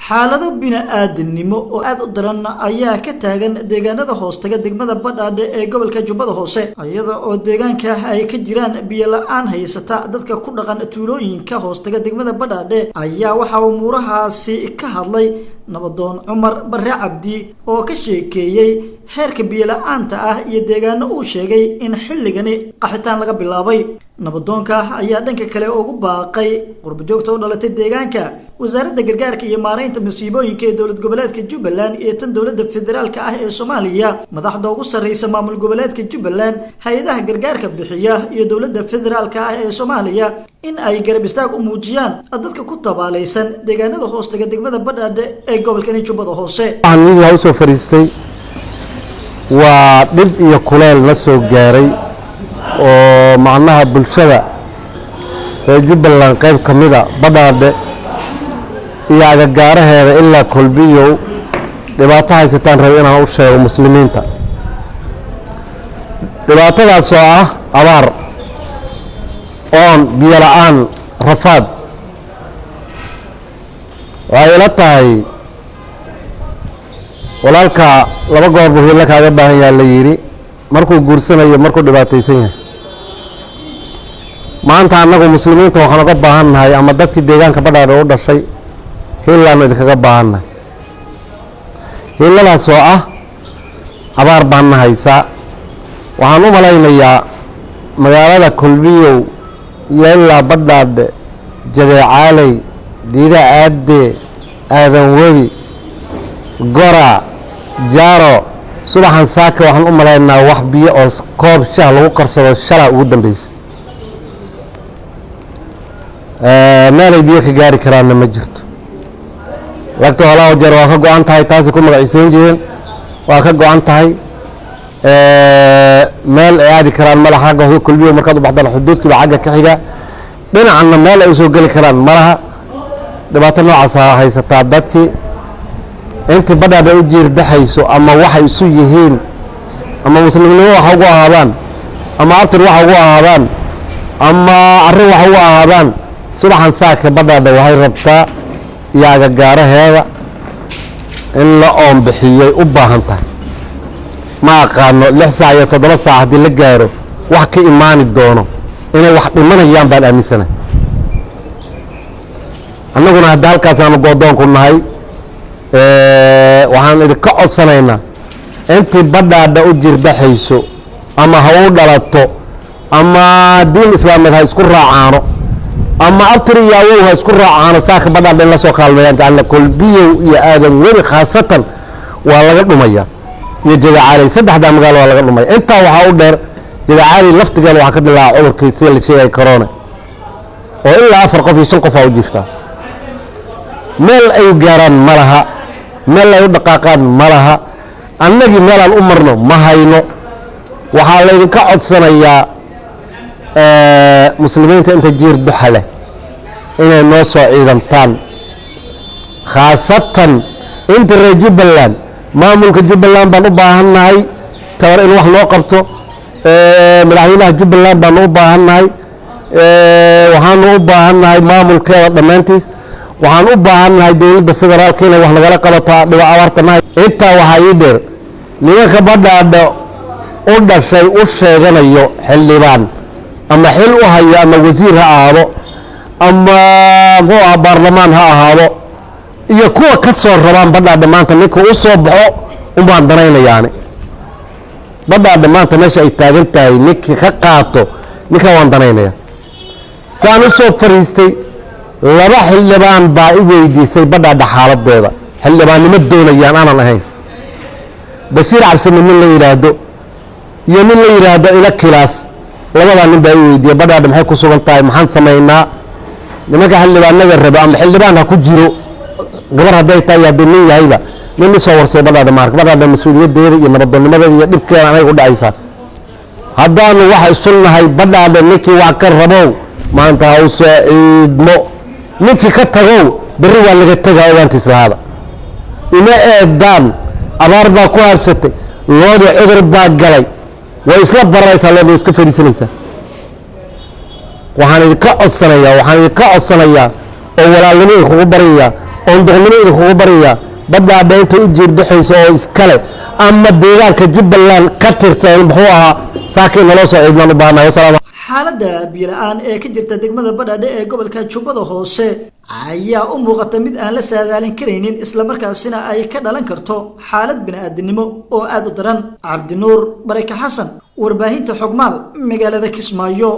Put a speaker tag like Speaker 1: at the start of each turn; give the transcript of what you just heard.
Speaker 1: xaalado bini'aadanimo oo aad u daran ayaa ka taagan deegaanada hoostaga degmada Badhaadhe ee gobolka Jubbada Hoose iyada oo deegaanka ay ka jiraan biyo la'aan haysata dadka ku dhaqan tuulooyinka hoostaga degmada Badhaadhe ayaa waxa uu muurahaasi ka hadlay nabadoon Cumar Barre Cabdi oo ka sheekeeyay heerka biyo la'aanta ah iyo deegaano uu sheegay in xilligani qaxitaan laga bilaabay nabadoonka ayaa dhanka kale ugu baaqay qurbo joogta u dhalatay deegaanka wasaaradda gargaarka iyo maareynta masiibooyinka ee dowlad goboleedka Jubbaland iyo tan dowladda federaalka ah ee Soomaaliya madaxda ugu sareysa maamul goboleedka Jubbaland hay'adaha gargaarka bixiya iyo dowladda federaalka ah ee Soomaaliya in ay garab istaag u muujiyaan dadka ku tabaalaysan deegaanada hoostaga degmada Badhaadhe ee gobolka Jubbada Hoose
Speaker 2: aan soo fariistay waa dhib iyo kuleel la soo gaaray oo macnaha bulshada ee Jubbaland qayb kamida Badhaadhe iyo agagaaraheeda ilaa Kolbiyo dhibaato haysataan rabo inaan u sheego muslimiinta dhibaatadaas oo ah abaar oon biyo la'aan rafaad waxay la tahay walaalka laba goor buu la kaaga baahan yahay la yiri markuu guursanayo markuu dhibaataysan yahay maanta anagu muslimiinta waxaan uga baahannahay ama dadkii deegaanka Badhaadhe u dhashay hiilaan idinkaga baahannahay hiiladaas oo ah abaar baan haysaa waxaan u malaynayaa magaalada Kolbiyo ilaa Badhaadhe Jadeecaaley Diida Aadde Aadan Wadi Gora Jaaro subaxan saaka waxaan u malaynaa wax biyo oo koob shaah lagu karsado shala ugu dambeysay meel biyo ka gaari karaan ma jirto lagto halaa jeer waa ka go'an tahay taasi ku magaciiseen jireen waa ka go'an tahay meel ay aadi karaan malaha xagga Kolbiyo markaad u baxdaan xuduudka xagga ka xiga dhinacna meel ay soo gali karaan malaha dhibaato noocaas haysataa dadkii inta Badhaadhe u jiirdaxayso ama waxay isu yihiin ama musliminimo waxa ugu ahaadaan ama abtir waxa ugu ahaadaan ama arrin waxa ugu ahaadaan subaxan saaka Badhaadhe waxay rabtaa iyo agagaaraheeda in la oon bixiyay u baahan tahay ma aqaano 6 saac iyo 7 saac hadii la gaaro wax ka iimaani doono inay wax dhimanayaan baan aaminsanahay annaguna hadda halkaas aan go'doon ku nahay waxaan idinka codsanaynaa intii Badhaadhe u jirdaxayso ama ha u dhalato ama diin islaamid ha isku raacaano ama abtir iyo awow ha isku raacaano saaka Badhaadhe in la soo kaalmeeyaan jacayl Kolbiyo iyo Aadan Wadi khaasatan waa laga dhumaya iyo Jadeecaaley saddexda magaalo waa laga dhumay inta waxa u dheer Jadeecaaley laftigeeda waxa ka dilaa cudurkiisa la sheegay corona oo ilaa 4 qof iyo 5 qof u jiifta meel ay gaaraan malaha meel ay dhaqaaqaan malaha annagii meel aan u marno ma hayno waxa la idinka codsanayaa muslimiinta inta jiir duxale inay noo soo ciidantaan khaasatan inta reer Jubbaland maamulka Jubbaland baan u baahannahay tawar in wax loo qabto madaxweynaha Jubbaland baan u baahannahay waxaan u baahannahay maamulkeeda dhamaantiis waxaan u baahannahay dowladda federaalka inay wax nagala qabato abaartanahay inta waxa ii dheer nimanka Badhaadhe u dhashay u sheeganayo xildhibaan ama xil u hayo ama wasiir ha ahaado ama baarlamaan ha ahaado iyo kuwa ka soo rabaan Badhaadhe maanta ninka u soo baxo u baan danaynayaani Badhaadhe maanta meesha ay taagan tahay ninka ka qaato ninka waan danaynaya saan u soo fariistay laba xildhibaan baa i weydiisay Badhaadhe xaaladeeda xildhibaannimo doonayaan aanan ahayn Bashiir Cabsime min la yiraahdo iyo min la yiraahdo ila kilaas labada nin baa i weydiiyay Badhaadhe maxay ku sugan tahay maxaan sameeynaa nimanka xildhibaanada raba ama xildhibaan ha ku jiro gabar haday tahay yaa nin yahayba nin soo warsay Badhaadhe mas'uuliyadeeda iyo nabadoonnimadeeda iyo dhibkeeda anay u dhacaysaa haddaan waxa isulnahay Badhaadhe ninkii wax ka rabo maanta ha u soo ciidmo ninkii ka tago bari waa laga tagaa ogaantiis lahaada ina eedaan abaar baa ku habsatay looda cudur baa galay way isla baraysaa loo iska fariisanaysaa waxaan idinka codsanayaa oo walaalnimo kugu baraya oon doqnimo idinkugu baraya badhaadhe inta u jiirdaxayso oo iskale ama deegaanka jubbaland ka tirsan muxuu ahaa saakiin naloo soo ciidnaan u baahanahay.
Speaker 1: xaaladda biyo la-aan ee ka jirta degmada badhaadhe ee gobolka jubbada hoose ayaa u muuqata mid aan la saadaalin karaynin islamarkaasina ay ka dhalan karto xaalad bini-aadinimo oo aad u daran. cabdinuur baraka xasan, warbaahinta xogmaal, magaalada Kismaayo.